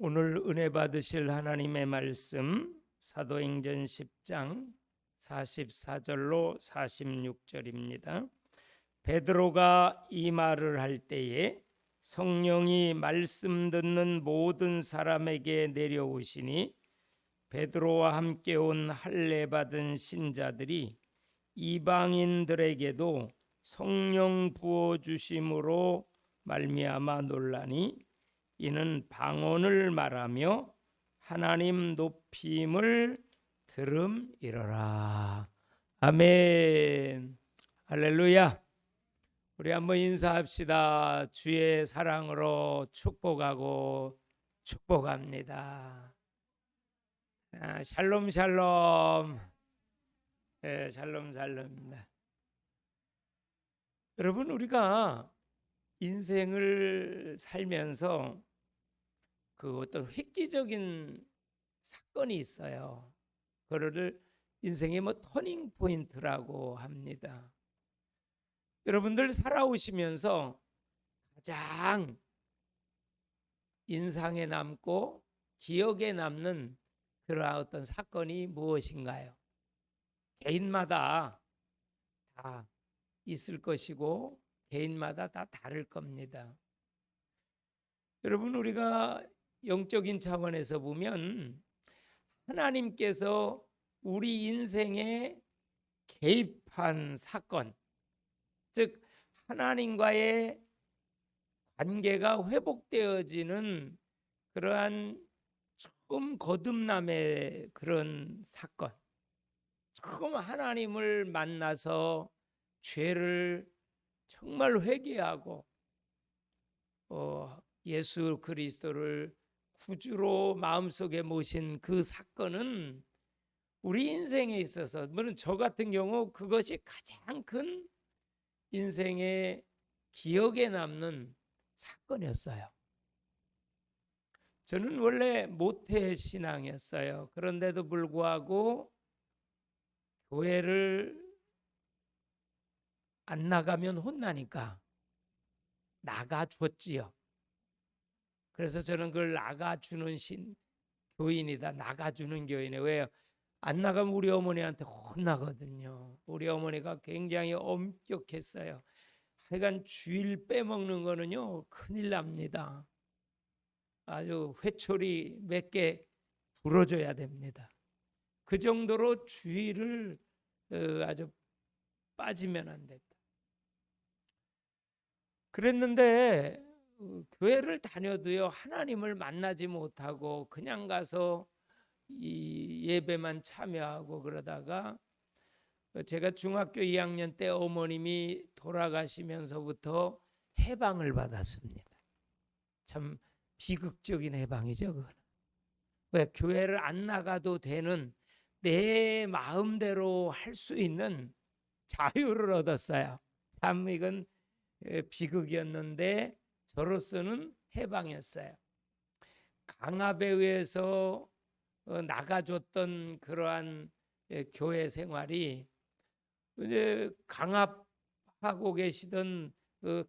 오늘 은혜 받으실 하나님의 말씀 사도행전 10장 44절로 46절입니다. 베드로가 이 말을 할 때에 성령이 말씀 듣는 모든 사람에게 내려오시니 베드로와 함께 온 할례 받은 신자들이 이방인들에게도 성령 부어 주심으로 말미암아 놀라니 이는 방언을 말하며 하나님 높임을 들음이러라. 아멘. 할렐루야. 우리 한번 인사합시다. 주의 사랑으로 축복하고 축복합니다. 샬롬 샬롬. 샬롬 샬롬입니다. 여러분, 우리가 인생을 살면서 그 어떤 획기적인 사건이 있어요. 그거를 인생의 터닝 포인트라고 합니다. 여러분들 살아오시면서 가장 인상에 남고 기억에 남는 그러한 어떤 사건이 무엇인가요? 개인마다 다 있을 것이고 개인마다 다 다를 겁니다. 여러분, 우리가 영적인 차원에서 보면 하나님께서 우리 인생에 개입한 사건, 즉 하나님과의 관계가 회복되어지는 그러한 처음 거듭남의 그런 사건, 처음 하나님을 만나서 죄를 정말 회개하고 예수 그리스도를 구주로 마음속에 모신 그 사건은 우리 인생에 있어서, 물론 저 같은 경우 그것이 가장 큰 인생의 기억에 남는 사건이었어요. 저는 원래 모태 신앙이었어요. 그런데도 불구하고 교회를 안 나가면 혼나니까 나가줬지요. 그래서 저는 그걸 나가주는 교인이다. 나가주는 교인이. 왜요? 안 나가면 우리 어머니한테 혼나거든요. 우리 어머니가 굉장히 엄격했어요. 하여간 주일 빼먹는 거는요 큰일 납니다. 아주 회초리 몇 개 불어줘야 됩니다. 그 정도로 주일을 아주 빠지면 안 됐다. 그랬는데 교회를 다녀도요 하나님을 만나지 못하고 그냥 가서 이 예배만 참여하고 그러다가 제가 중학교 2학년 때 어머님이 돌아가시면서부터 해방을 받았습니다. 참 비극적인 해방이죠. 그거는. 왜? 교회를 안 나가도 되는 내 마음대로 할 수 있는 자유를 얻었어요. 참 이건 비극이었는데 저로서는 해방이었어요. 강압에 의해서 나가줬던 그러한 교회 생활이 이제 강압하고 계시던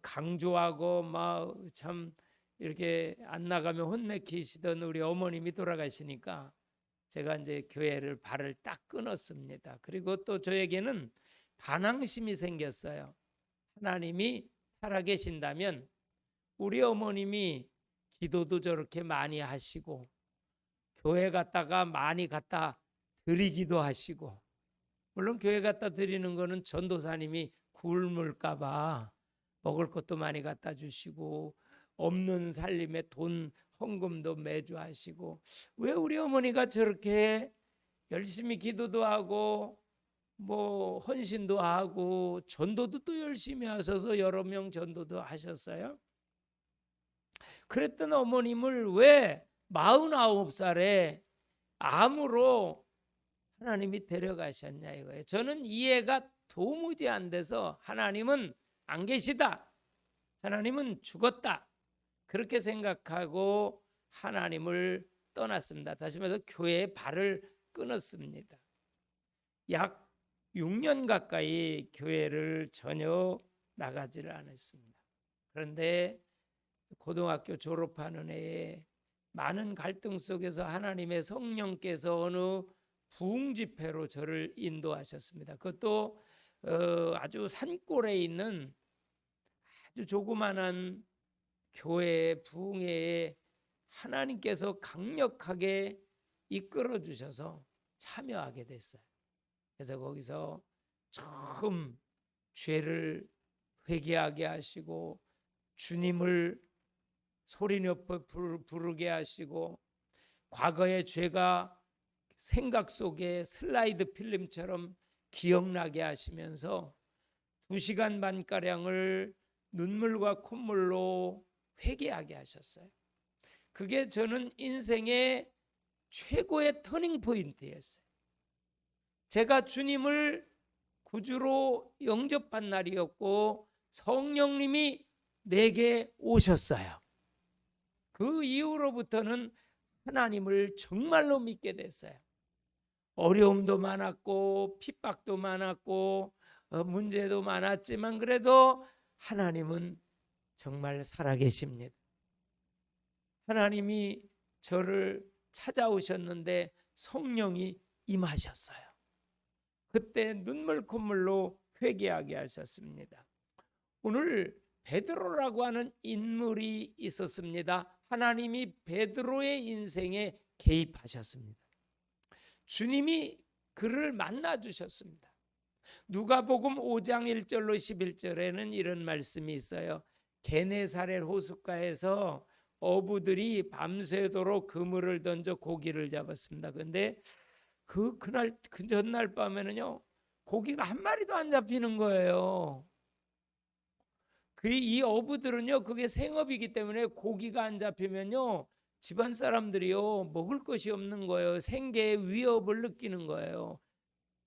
강조하고 막 참 이렇게 안 나가면 혼내키시던 우리 어머님이 돌아가시니까 제가 이제 교회를 발을 딱 끊었습니다. 그리고 또 저에게는 반항심이 생겼어요. 하나님이 살아계신다면 우리 어머님이 기도도 저렇게 많이 하시고 교회 갔다가 많이 갖다 드리기도 하시고, 물론 교회 갖다 드리는 거는 전도사님이 굶을까 봐 먹을 것도 많이 갖다 주시고 없는 살림에 돈 헌금도 매주 하시고, 왜 우리 어머니가 저렇게 열심히 기도도 하고 헌신도 하고 전도도 또 열심히 하셔서 여러 명 전도도 하셨어요. 그랬던 어머님을 왜 49살에 암으로 하나님이 데려가셨냐 이거예요. 저는 이해가 도무지 안 돼서 하나님은 안 계시다, 하나님은 죽었다, 그렇게 생각하고 하나님을 떠났습니다. 다시 말해서 교회의 발을 끊었습니다. 약 6년 가까이 교회를 전혀 나가지를 않았습니다. 그런데 고등학교 졸업하는 해에 많은 갈등 속에서 하나님의 성령께서 어느 부흥 집회로 저를 인도하셨습니다. 그것도 아주 산골에 있는 아주 조그만한 교회 부흥회에 하나님께서 강력하게 이끌어 주셔서 참여하게 됐어요. 그래서 거기서 처음 죄를 회개하게 하시고 주님을 소리내어 부르게 하시고 과거의 죄가 생각 속에 슬라이드 필름처럼 기억나게 하시면서 2시간 반가량을 눈물과 콧물로 회개하게 하셨어요. 그게 저는 인생의 최고의 터닝 포인트였어요. 제가 주님을 구주로 영접한 날이었고 성령님이 내게 오셨어요. 그 이후로부터는 하나님을 정말로 믿게 됐어요. 어려움도 많았고 핍박도 많았고 문제도 많았지만 그래도 하나님은 정말 살아계십니다. 하나님이 저를 찾아오셨는데 성령이 임하셨어요. 그때 눈물 콧물로 회개하게 하셨습니다. 오늘 베드로라고 하는 인물이 있었습니다. 하나님이 베드로의 인생에 개입하셨습니다. 주님이 그를 만나 주셨습니다. 누가복음 5장 1절로 11절에는 이런 말씀이 있어요. 게네사렛 호숫가에서 어부들이 밤새도록 그물을 던져 고기를 잡았습니다. 그런데 그 전날 밤에는요 고기가 한 마리도 안 잡히는 거예요. 이 어부들은요 그게 생업이기 때문에 고기가 안 잡히면요 집안 사람들이요 먹을 것이 없는 거예요. 생계의 위협을 느끼는 거예요.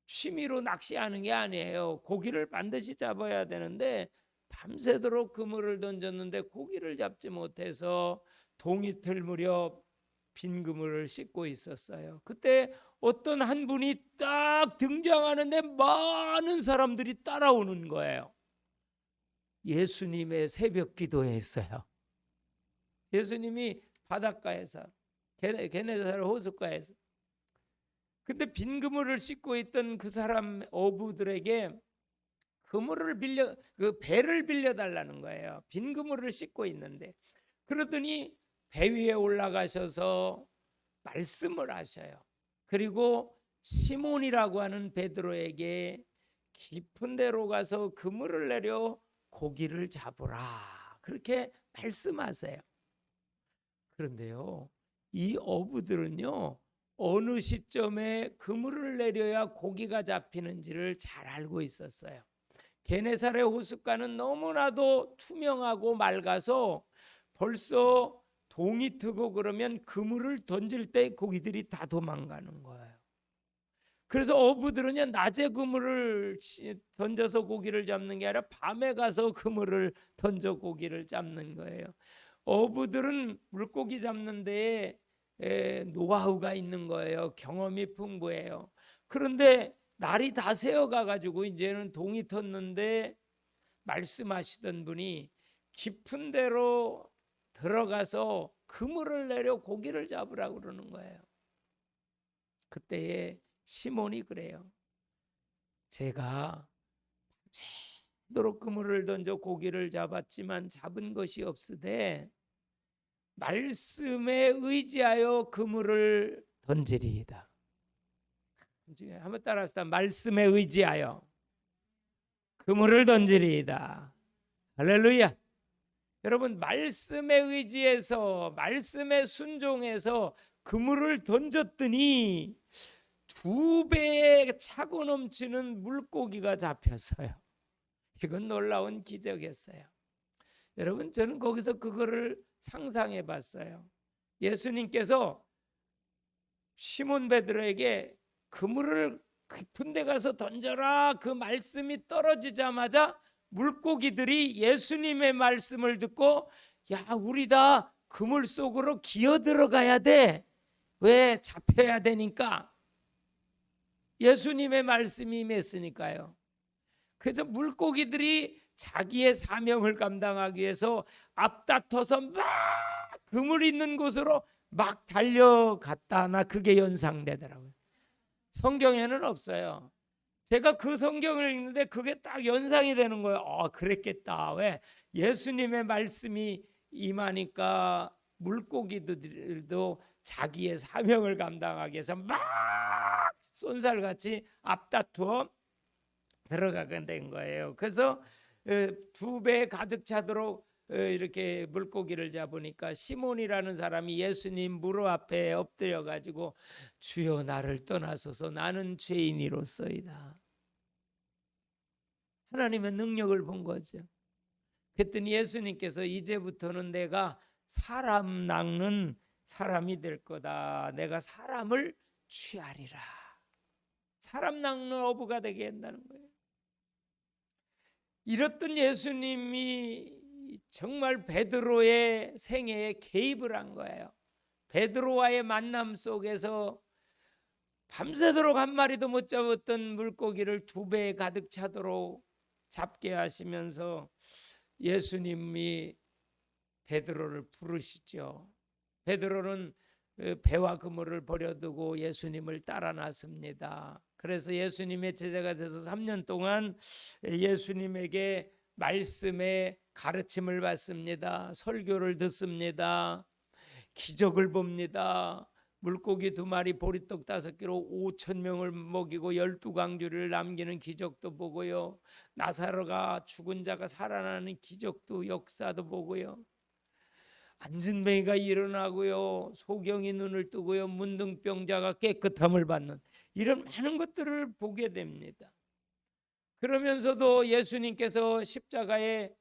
취미로 낚시하는 게 아니에요. 고기를 반드시 잡아야 되는데 밤새도록 그물을 던졌는데 고기를 잡지 못해서 동이틀 무렵 빈 그물을 씻고 있었어요. 그때 어떤 한 분이 딱 등장하는데 많은 사람들이 따라오는 거예요. 예수님의 새벽 기도했어요. 예수님이 바닷가에서 게네사렛 호숫가에서 근데 빈 그물을 씻고 있던 그 사람 어부들에게 그 배를 빌려 달라는 거예요. 빈 그물을 씻고 있는데 그러더니 배 위에 올라가셔서 말씀을 하셔요. 그리고 시몬이라고 하는 베드로에게 깊은 데로 가서 그물을 내려 고기를 잡으라 그렇게 말씀하세요. 그런데요 이 어부들은요 어느 시점에 그물을 내려야 고기가 잡히는지를 잘 알고 있었어요. 게네사렛 호숫가는 너무나도 투명하고 맑아서 벌써 동이 트고 그러면 그물을 던질 때 고기들이 다 도망가는 거예요. 그래서 어부들은요 낮에 그물을 던져서 고기를 잡는 게 아니라 밤에 가서 그물을 던져 고기를 잡는 거예요. 어부들은 물고기 잡는 데에 노하우가 있는 거예요. 경험이 풍부해요. 그런데 날이 다 새어가 가지고 이제는 동이 텄는데 말씀하시던 분이 깊은 데로 들어가서 그물을 내려 고기를 잡으라고 그러는 거예요. 그때에 시몬이 그래요. 제가 밤새도록 그물을 던져 고기를 잡았지만 잡은 것이 없으되 말씀에 의지하여 그물을 던지리이다. 한번 따라합시다. 말씀에 의지하여 그물을 던지리이다. 할렐루야. 여러분 말씀에 의지해서 말씀에 순종해서 그물을 던졌더니 2배에 차고 넘치는 물고기가 잡혔어요. 이건 놀라운 기적이었어요. 여러분 저는 거기서 그거를 상상해 봤어요. 예수님께서 시몬 베드로에게 그물을 깊은 데 가서 던져라 그 말씀이 떨어지자마자 물고기들이 예수님의 말씀을 듣고 야 우리 다 그물 속으로 기어 들어가야 돼. 왜? 잡혀야 되니까. 예수님의 말씀이 임했으니까요. 그래서 물고기들이 자기의 사명을 감당하기 위해서 앞다퉈서 막 그물 있는 곳으로 막 달려갔다. 나 그게 연상되더라고요. 성경에는 없어요. 제가 그 성경을 읽는데 그게 딱 연상이 되는 거예요. 그랬겠다. 왜? 예수님의 말씀이 임하니까 물고기들도 자기의 사명을 감당하기 위해서 막 쏜살같이 앞다투어 들어가게 된 거예요. 그래서 두 배 가득 차도록 이렇게 물고기를 잡으니까 시몬이라는 사람이 예수님 무릎 앞에 엎드려 가지고 주여 나를 떠나소서 나는 죄인이로소이다. 하나님의 능력을 본 거죠. 그랬더니 예수님께서 이제부터는 내가 사람 낚는 사람이 될 거다. 내가 사람을 취하리라. 사람 낚는 어부가 되게 한다는 거예요. 이랬던 예수님이 정말 베드로의 생애에 개입을 한 거예요. 베드로와의 만남 속에서 밤새도록 한 마리도 못 잡았던 물고기를 두 배 가득 차도록 잡게 하시면서 예수님이 베드로를 부르시죠. 베드로는 배와 그물을 버려두고 예수님을 따라 나섭니다. 그래서 예수님의 제자가 돼서 3년 동안 예수님에게 말씀의 가르침을 받습니다. 설교를 듣습니다. 기적을 봅니다. 물고기 2마리 보리떡 5개로 5,000명을 먹이고 12광주를 남기는 기적도 보고요. 나사로가 죽은 자가 살아나는 기적도 역사도 보고요. 안진뱅이가 일어나고요. 소경이 눈을 뜨고요. 문둥병자가 깨끗함을 받는 이런 많은 것들을 보게 됩니다. 그러면서도 예수님께서 십자가에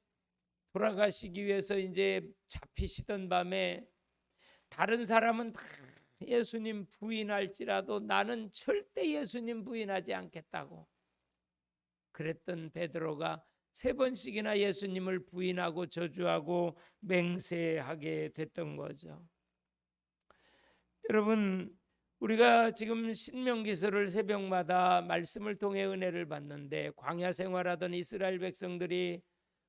돌아가시기 위해서 이제 잡히시던 밤에 다른 사람은 다 예수님 부인할지라도 나는 절대 예수님 부인하지 않겠다고 그랬던 베드로가 3번씩이나 예수님을 부인하고 저주하고 맹세하게 됐던 거죠. 여러분, 우리가 지금 신명기서를 새벽마다 말씀을 통해 은혜를 받는데 광야 생활하던 이스라엘 백성들이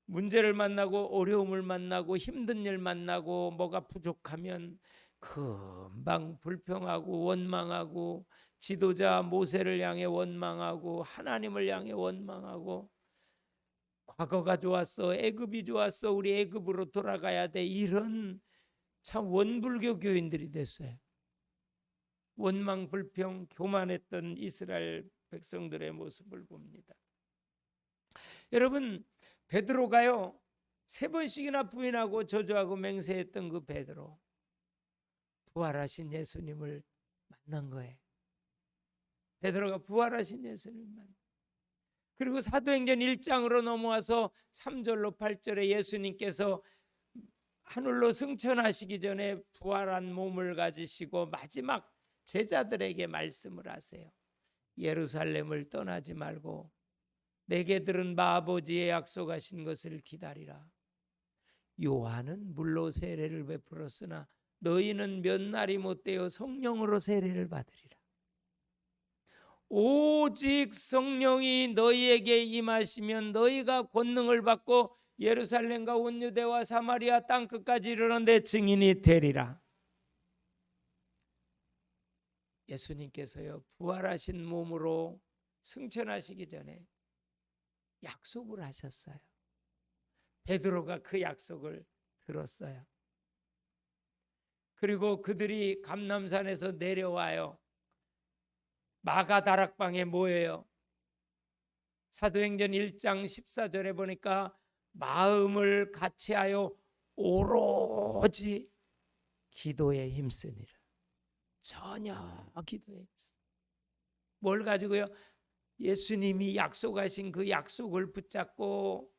문제를 만나고 어려움을 만나고 힘든 일 만나고 뭐가 부족하면 금방 불평하고 원망하고 지도자 모세를 향해 원망하고 하나님을 향해 원망하고 과거가 좋았어, 애굽이 좋았어, 우리 애굽으로 돌아가야 돼, 이런 참 원불교 교인들이 됐어요. 원망 불평 교만했던 이스라엘 백성들의 모습을 봅니다. 여러분, 베드로가요 3번씩이나 부인하고 저주하고 맹세했던 그 베드로, 부활하신 예수님을 만난 거예요. 베드로가 부활하신 예수님을 만난. 그리고 사도행전 1장으로 넘어와서 3절로 8절에 예수님께서 하늘로 승천하시기 전에 부활한 몸을 가지시고 마지막 제자들에게 말씀을 하세요. 예루살렘을 떠나지 말고 내게 들은 바 아버지의 약속하신 것을 기다리라. 요한은 물로 세례를 베풀었으나 너희는 몇 날이 못되어 성령으로 세례를 받으리라. 오직 성령이 너희에게 임하시면 너희가 권능을 받고 예루살렘과 온 유대와 사마리아 땅끝까지 이르러 내 증인이 되리라. 예수님께서요 부활하신 몸으로 승천하시기 전에 약속을 하셨어요. 베드로가 그 약속을 들었어요. 그리고 그들이 감람산에서 내려와요. 마가다락방에 모여요. 사도행전 1장 14절에 보니까 마음을 같이하여 오로지 기도에 힘쓰니라. 전혀 기도에 힘쓰. 뭘 가지고요? 예수님이 약속하신 그 약속을 붙잡고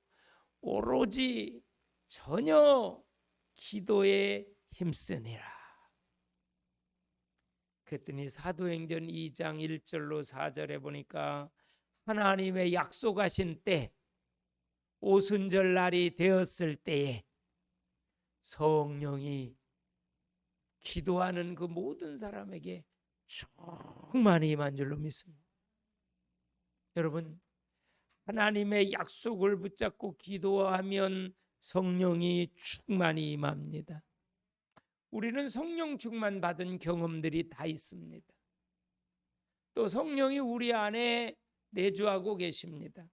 오로지 전혀 기도에 힘쓰니라. 그랬더니 사도행전 2장 1절로 4절에 보니까 하나님의 약속하신 때 오순절 날이 되었을 때에 성령이 기도하는 그 모든 사람에게 충만히 임한 줄로 믿습니다. 여러분, 하나님의 약속을 붙잡고 기도하면 성령이 충만히 임합니다. 우리는 성령 충만 받은 경험들이 다 있습니다. 또 성령이 우리 안에 내주하고 계십니다.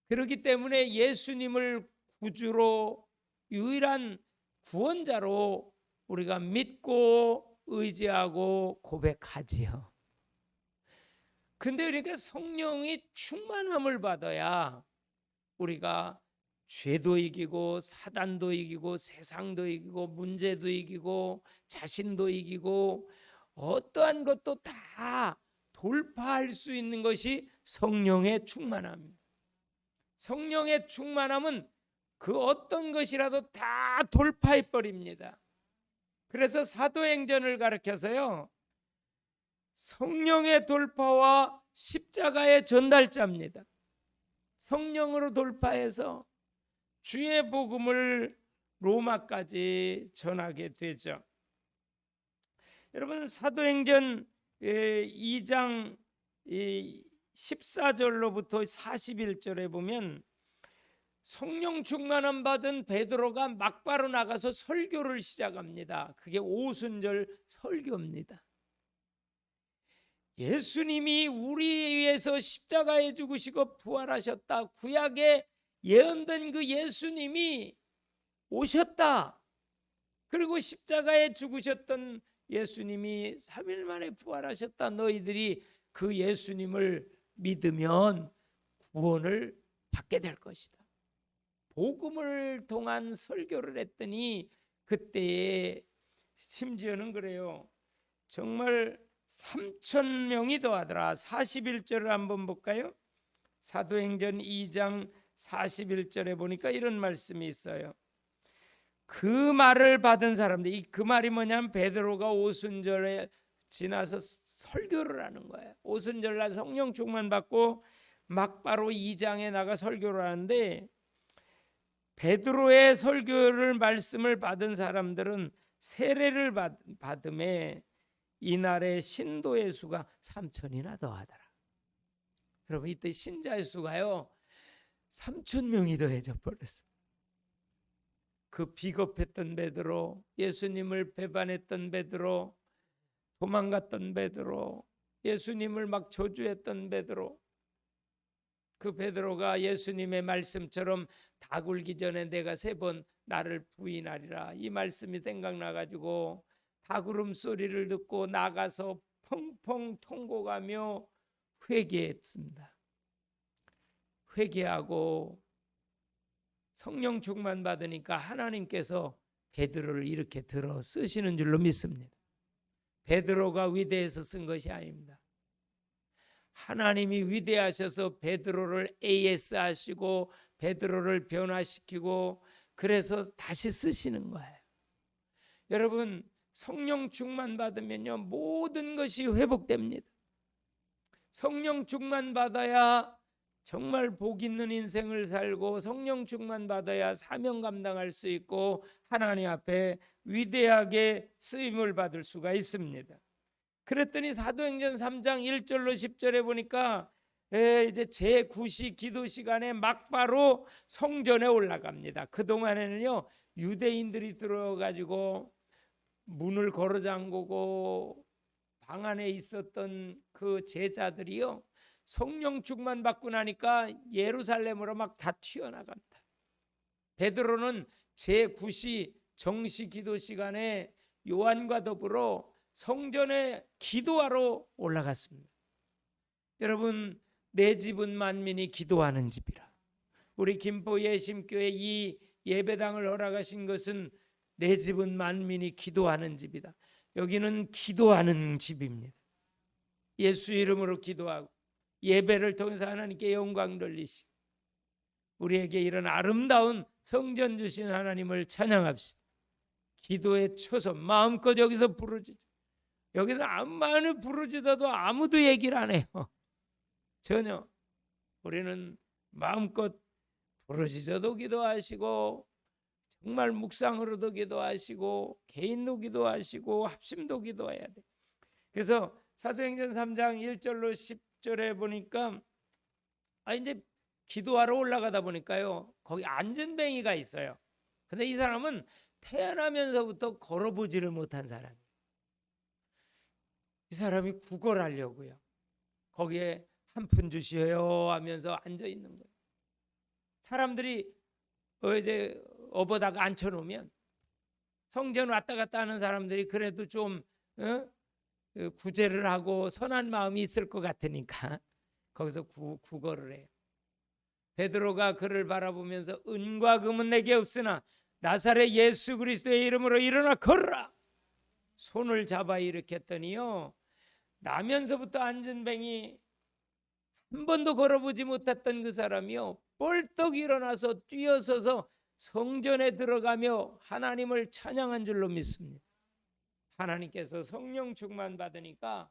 그렇기 때문에 예수님을 구주로 유일한 구원자로 우리가 믿고 의지하고 고백하지요. 근데 그러니까 성령이 충만함을 받아야 우리가 죄도 이기고 사단도 이기고 세상도 이기고 문제도 이기고 자신도 이기고 어떠한 것도 다 돌파할 수 있는 것이 성령의 충만함입니다. 성령의 충만함은 그 어떤 것이라도 다 돌파해 버립니다. 그래서 사도행전을 가르쳐서요, 성령의 돌파와 십자가의 전달자입니다. 성령으로 돌파해서 주의 복음을 로마까지 전하게 되죠. 여러분, 사도행전 2장 14절로부터 41절에 보면 성령 충만함 받은 베드로가 막바로 나가서 설교를 시작합니다. 그게 오순절 설교입니다. 예수님이 우리 위해서 십자가에 죽으시고 부활하셨다. 구약에 예언된 그 예수님이 오셨다. 그리고 십자가에 죽으셨던 예수님이 3일 만에 부활하셨다. 너희들이 그 예수님을 믿으면 구원을 받게 될 것이다. 복음을 통한 설교를 했더니 그때에 심지어는 그래요. 정말 3,000명이 더하더라. 41절을 한번 볼까요? 사도행전 2장 41절에 보니까 이런 말씀이 있어요. 그 말을 받은 사람들, 그 말이 뭐냐면 베드로가 오순절에 지나서 설교를 하는 거예요. 오순절날 성령 충만 받고 막바로 2장에 나가 설교를 하는데, 베드로의 설교를 말씀을 받은 사람들은 세례를 받음에 이날의 신도의 수가 3,000이나 더하더라. 여러분, 이때 신자의 수가요 3,000명이 더해져 버렸어요. 그 비겁했던 베드로, 예수님을 배반했던 베드로, 도망갔던 베드로, 예수님을 막 저주했던 베드로, 그 베드로가 예수님의 말씀처럼 다 굴기 전에 내가 3번 나를 부인하리라, 이 말씀이 생각나가지고 닭울음 소리를 듣고 나가서 펑펑 통곡하며 회개했습니다. 회개하고 성령 충만 받으니까 하나님께서 베드로를 이렇게 들어 쓰시는 줄로 믿습니다. 베드로가 위대해서 쓴 것이 아닙니다. 하나님이 위대하셔서 베드로를 AS 하시고 베드로를 변화시키고 그래서 다시 쓰시는 거예요. 여러분, 성령 충만 받으면요 모든 것이 회복됩니다. 성령 충만 받아야 정말 복 있는 인생을 살고, 성령 충만 받아야 사명 감당할 수 있고 하나님 앞에 위대하게 쓰임을 받을 수가 있습니다. 그랬더니 사도행전 3장 1절로 10절에 보니까 이제 제9시 기도 시간에 막바로 성전에 올라갑니다. 그동안에는요 유대인들이 들어가지고 문을 걸어 잠그고 방 안에 있었던 그 제자들이요 성령 충만 받고 나니까 예루살렘으로 막 다 튀어나갑니다. 베드로는 제9시 정시 기도 시간에 요한과 더불어 성전에 기도하러 올라갔습니다. 여러분, 내 집은 만민이 기도하는 집이라. 우리 김포 예심교회 이 예배당을 허락하신 것은 내 집은 만민이 기도하는 집이다. 여기는 기도하는 집입니다. 예수 이름으로 기도하고 예배를 통해서 하나님께 영광 돌리시고 우리에게 이런 아름다운 성전 주신 하나님을 찬양합시다. 기도의 초소 마음껏 여기서 부르짖어. 여기서 암만을 부르짖어도 아무도 얘기를 안 해요. 전혀. 우리는 마음껏 부르짖어도 기도하시고 정말 묵상으로도 기도하시고 개인도 기도하시고 합심도 기도해야 돼. 그래서 사도행전 3장 1절로 10절에 보니까 이제 기도하러 올라가다 보니까요 거기 안전뱅이가 있어요. 근데 이 사람은 태어나면서부터 걸어보지를 못한 사람이, 이 사람이 구걸하려고요. 거기에 한 푼 주시어요 하면서 앉아 있는 거예요. 사람들이 이제 업어다가 앉혀놓으면 성전 왔다 갔다 하는 사람들이 그래도 좀 구제를 하고 선한 마음이 있을 것 같으니까 거기서 구걸을 해요. 베드로가 그를 바라보면서 은과 금은 내게 없으나 나사렛 예수 그리스도의 이름으로 일어나 걸으라. 손을 잡아 일으켰더니요, 나면서부터 앉은 뱅이 한 번도 걸어보지 못했던 그 사람이요, 벌떡 일어나서 뛰어서서 성전에 들어가며 하나님을 찬양한 줄로 믿습니다. 하나님께서 성령 충만 받으니까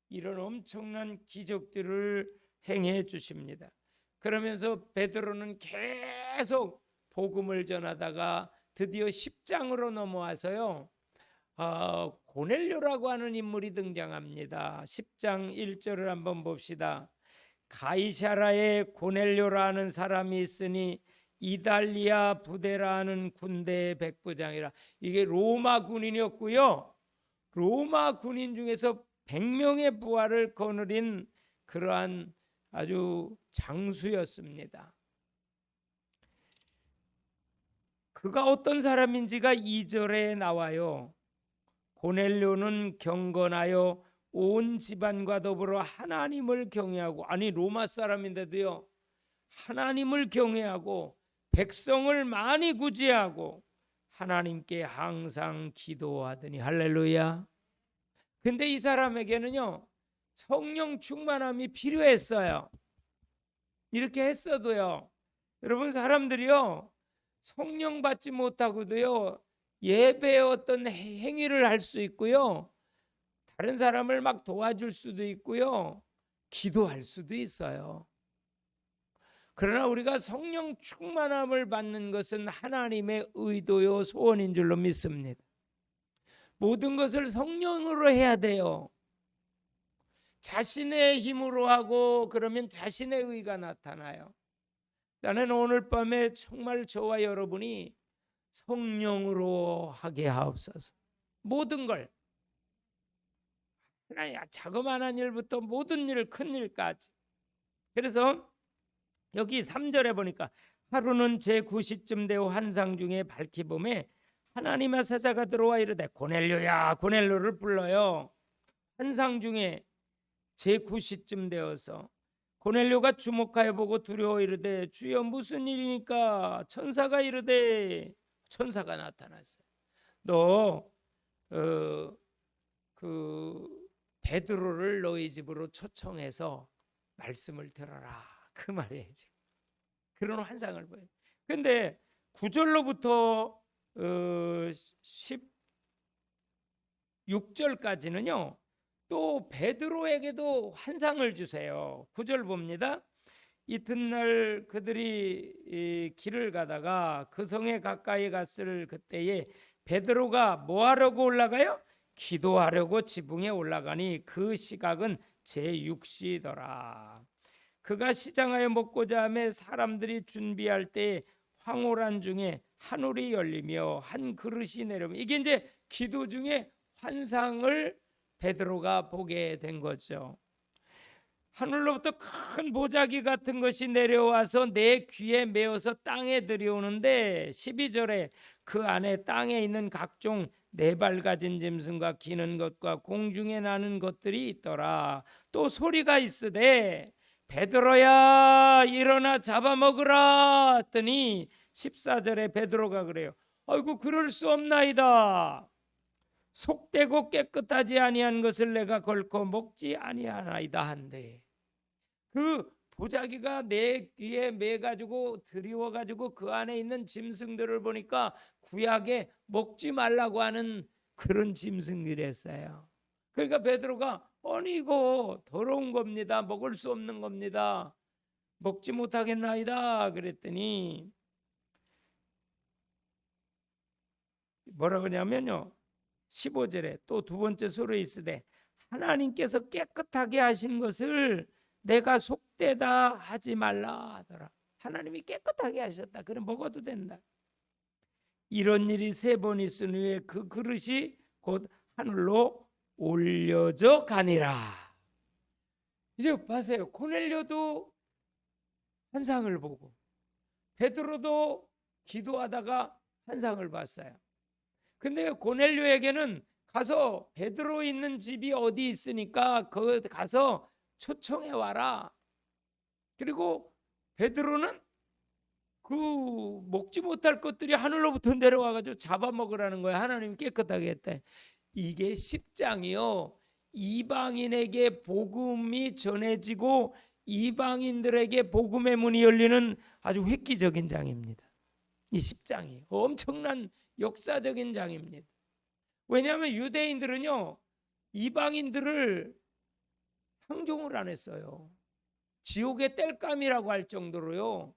이런 엄청난 기적들을 행해 주십니다. 그러면서 베드로는 계속 복음을 전하다가 드디어 10장으로 넘어와서요, 고넬료라고 하는 인물이 등장합니다. 10장 1절을 한번 봅시다. 가이사라에 고넬료라는 사람이 있으니 이달리아 부대라는 군대의 백부장이라. 이게 로마 군인이었고요, 로마 군인 중에서 100명의 부하를 거느린 그러한 아주 장수였습니다. 그가 어떤 사람인지가 2절에 나와요. 고넬료는 경건하여 온 집안과 더불어 하나님을 경외하고, 아니 로마 사람인데도요, 하나님을 경외하고 백성을 많이 구제하고 하나님께 항상 기도하더니. 할렐루야. 근데 이 사람에게는요, 성령 충만함이 필요했어요. 이렇게 했어도요, 여러분, 사람들이요 성령 받지 못하고도요 예배의 어떤 행위를 할 수 있고요, 다른 사람을 막 도와줄 수도 있고요, 기도할 수도 있어요. 그러나 우리가 성령 충만함을 받는 것은 하나님의 의도요 소원인 줄로 믿습니다. 모든 것을 성령으로 해야 돼요. 자신의 힘으로 하고 그러면 자신의 의가 나타나요. 나는 오늘 밤에 정말 저와 여러분이 성령으로 하게 하옵소서. 모든 걸, 자그마한 일부터 모든 일, 큰 일까지. 그래서 여기 3절에 보니까 하루는 제9시쯤 되어 환상 중에 밝히 봄에 하나님의 사자가 들어와 이르되 고넬료야. 고넬료를 불러요. 환상 중에 제9시쯤 되어서 고넬료가 주목하여 보고 두려워 이르되 주여 무슨 일이니까. 천사가 이르되, 천사가 나타났어요. 너 베드로를 너희 집으로 초청해서 말씀을 들어라, 그 말이에요. 지금 그런 환상을 보여요. 근데 9절로부터 16절까지는요 또 베드로에게도 환상을 주세요. 9절 봅니다. 이튿날 그들이 길을 가다가 그 성에 가까이 갔을 그때에 베드로가 뭐 하려고 올라가요? 기도하려고 지붕에 올라가니 그 시각은 제6시더라. 그가 시장하여 먹고자 하며 사람들이 준비할 때 황홀한 중에 하늘이 열리며 한 그릇이 내려오며, 이게 이제 기도 중에 환상을 베드로가 보게 된 거죠. 하늘로부터 큰 보자기 같은 것이 내려와서 내 귀에 메어서 땅에 들여오는데 12절에 그 안에 땅에 있는 각종 네 발 가진 짐승과 기는 것과 공중에 나는 것들이 있더라. 또 소리가 있으되 베드로야 일어나 잡아먹으라 했더니 14절에 베드로가 그래요. 아이고 그럴 수 없나이다. 속되고 깨끗하지 아니한 것을 내가 걸고 먹지 아니하나이다 한데, 그 보자기가 내 귀에 매가지고 들이워가지고 그 안에 있는 짐승들을 보니까 구약에 먹지 말라고 하는 그런 짐승들이었어요. 그러니까 베드로가 아니 이거 더러운 겁니다, 먹을 수 없는 겁니다, 먹지 못하겠나이다 그랬더니 뭐라 그러냐면요 15절에 또 두 번째 소리 있으되 하나님께서 깨끗하게 하신 것을 내가 속되다 하지 말라 하더라. 하나님이 깨끗하게 하셨다. 그럼 먹어도 된다. 이런 일이 3번 있은 후에 그 그릇이 곧 하늘로 올려져 가니라. 이제 보세요. 고넬료도 환상을 보고 베드로도 기도하다가 환상을 봤어요. 근데 고넬료에게는 가서 베드로 있는 집이 어디 있으니까 그 가서 초청해 와라. 그리고 베드로는 그 먹지 못할 것들이 하늘로부터 내려와 가지고 잡아먹으라는 거야. 하나님 깨끗하게 했대. 이게 10장이요. 이방인에게 복음이 전해지고 이방인들에게 복음의 문이 열리는 아주 획기적인 장입니다. 이 10장이 엄청난 역사적인 장입니다. 왜냐하면 유대인들은요, 이방인들을 상종을 안 했어요. 지옥의 땔감이라고 할 정도로요,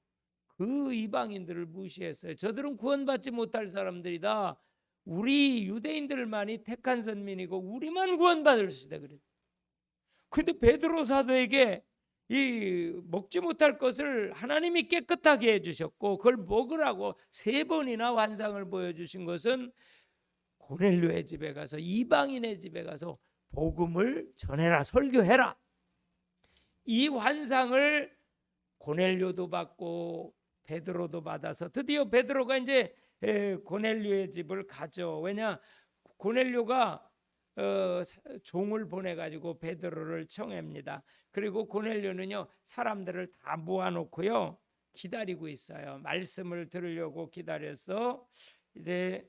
그 이방인들을 무시했어요. 저들은 구원받지 못할 사람들이다. 우리 유대인들만이 택한 선민이고 우리만 구원받을 수 있다 그랬어요. 근데 베드로 사도에게 이 먹지 못할 것을 하나님이 깨끗하게 해주셨고 그걸 먹으라고 3번이나 환상을 보여주신 것은 고넬료의 집에 가서, 이방인의 집에 가서 복음을 전해라, 설교해라. 이 환상을 고넬료도 받고 베드로도 받아서 드디어 베드로가 이제 고넬료의 집을 가죠. 왜냐, 고넬료가 종을 보내가지고 베드로를 청합니다. 그리고 고넬료는요, 사람들을 다 모아놓고요 기다리고 있어요. 말씀을 들으려고 기다려서 이제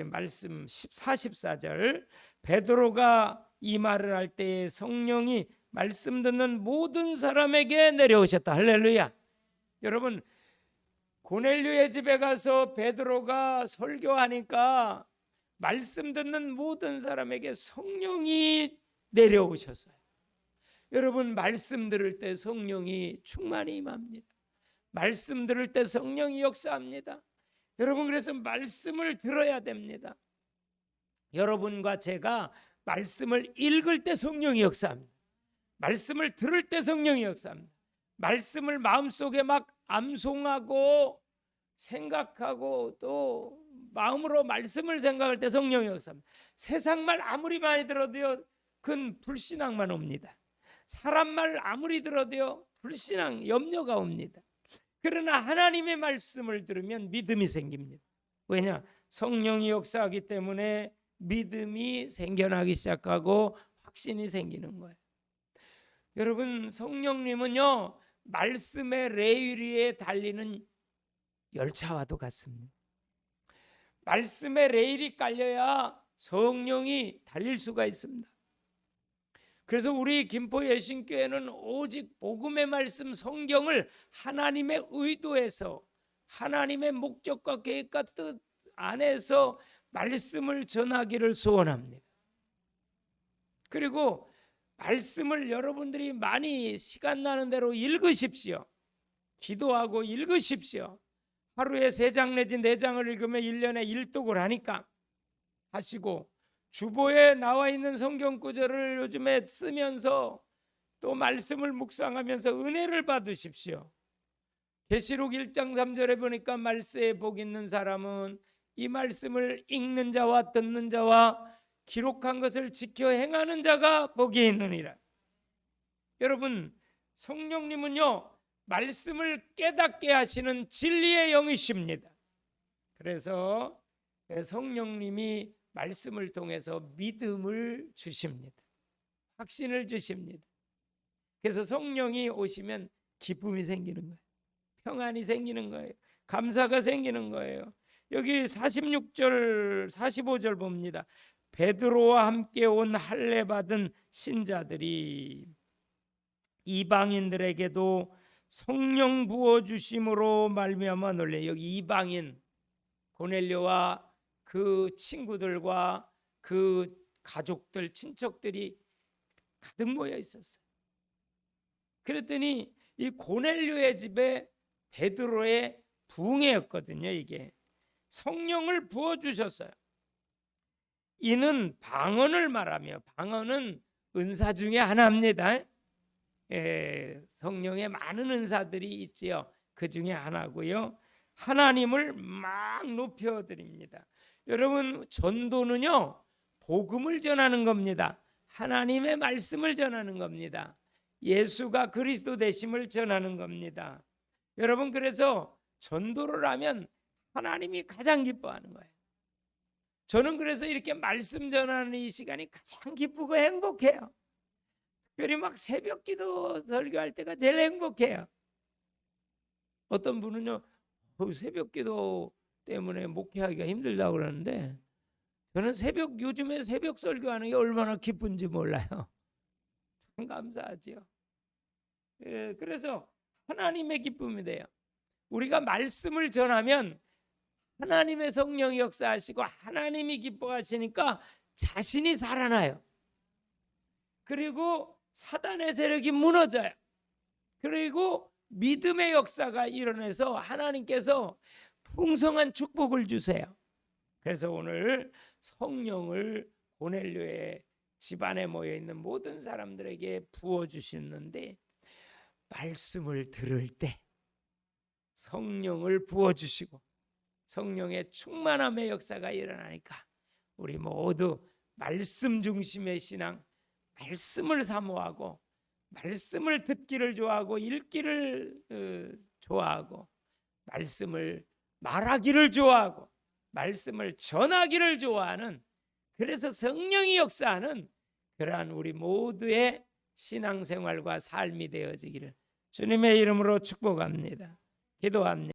말씀 44절, 베드로가 이 말을 할 때에 성령이 말씀 듣는 모든 사람에게 내려오셨다. 할렐루야. 여러분, 고넬료의 집에 가서 베드로가 설교하니까 말씀 듣는 모든 사람에게 성령이 내려오셨어요. 여러분, 말씀 들을 때 성령이 충만히 임합니다. 말씀 들을 때 성령이 역사합니다. 여러분, 그래서 말씀을 들어야 됩니다. 여러분과 제가 말씀을 읽을 때 성령이 역사합니다. 말씀을 들을 때 성령이 역사합니다. 말씀을 마음속에 막 암송하고 생각하고 또 마음으로 말씀을 생각할 때 성령이 역사합니다. 세상 말 아무리 많이 들어도요, 그건 불신앙만 옵니다. 사람 말 아무리 들어도요, 불신앙, 염려가 옵니다. 그러나 하나님의 말씀을 들으면 믿음이 생깁니다. 왜냐? 성령이 역사하기 때문에 믿음이 생겨나기 시작하고 확신이 생기는 거예요. 여러분, 성령님은요, 말씀의 레일 위에 달리는 열차와도 같습니다. 말씀의 레일이 깔려야 성령이 달릴 수가 있습니다. 그래서 우리 김포 예신교회는 오직 복음의 말씀, 성경을 하나님의 의도에서, 하나님의 목적과 계획과 뜻 안에서 말씀을 전하기를 소원합니다. 그리고 말씀을 여러분들이 많이 시간 나는 대로 읽으십시오. 기도하고 읽으십시오. 하루에 3장 내지 4장을 읽으면 1년에 1독을 하니까 하시고, 주보에 나와 있는 성경 구절을 요즘에 쓰면서 또 말씀을 묵상하면서 은혜를 받으십시오. 계시록 1장 3절에 보니까 말세에 복 있는 사람은 이 말씀을 읽는 자와 듣는 자와 기록한 것을 지켜 행하는 자가 복이 있느니라. 여러분, 성령님은요, 말씀을 깨닫게 하시는 진리의 영이십니다. 그래서 성령님이 말씀을 통해서 믿음을 주십니다. 확신을 주십니다. 그래서 성령이 오시면 기쁨이 생기는 거예요. 평안이 생기는 거예요. 감사가 생기는 거예요. 여기 46절 45절 봅니다. 베드로와 함께 온 할례 받은 신자들이 이방인들에게도 성령 부어 주심으로 말미암아 놀래. 여기 이방인 고넬료와 그 친구들과 그 가족들, 친척들이 가득 모여 있었어요. 그랬더니 이 고넬료의 집에 베드로의 부흥회였거든요. 이게 성령을 부어 주셨어요. 이는 방언을 말하며, 방언은 은사 중에 하나입니다. 성령의 많은 은사들이 있지요. 그 중에 하나고요. 하나님을 막 높여드립니다. 여러분, 전도는요, 복음을 전하는 겁니다. 하나님의 말씀을 전하는 겁니다. 예수가 그리스도 되심을 전하는 겁니다. 여러분, 그래서 전도를 하면 하나님이 가장 기뻐하는 거예요. 저는 그래서 이렇게 말씀 전하는 이 시간이 가장 기쁘고 행복해요. 특별히 막 새벽 기도 설교할 때가 제일 행복해요. 어떤 분은요, 새벽 기도 때문에 목회하기가 힘들다고 그러는데, 저는 요즘에 새벽 설교하는 게 얼마나 기쁜지 몰라요. 참 감사하지요. 그래서 하나님의 기쁨이 돼요. 우리가 말씀을 전하면 하나님의 성령이 역사하시고 하나님이 기뻐하시니까 자신이 살아나요. 그리고 사단의 세력이 무너져요. 그리고 믿음의 역사가 일어나서 하나님께서 풍성한 축복을 주세요. 그래서 오늘 성령을 고넬료의 집안에 모여 있는 모든 사람들에게 부어 주시는데, 말씀을 들을 때 성령을 부어 주시고 성령의 충만함의 역사가 일어나니까 우리 모두 말씀 중심의 신앙, 말씀을 사모하고 말씀을 듣기를 좋아하고 읽기를 좋아하고 말씀을 말하기를 좋아하고 말씀을 전하기를 좋아하는, 그래서 성령이 역사하는 그러한 우리 모두의 신앙생활과 삶이 되어지기를 주님의 이름으로 축복합니다. 기도합니다.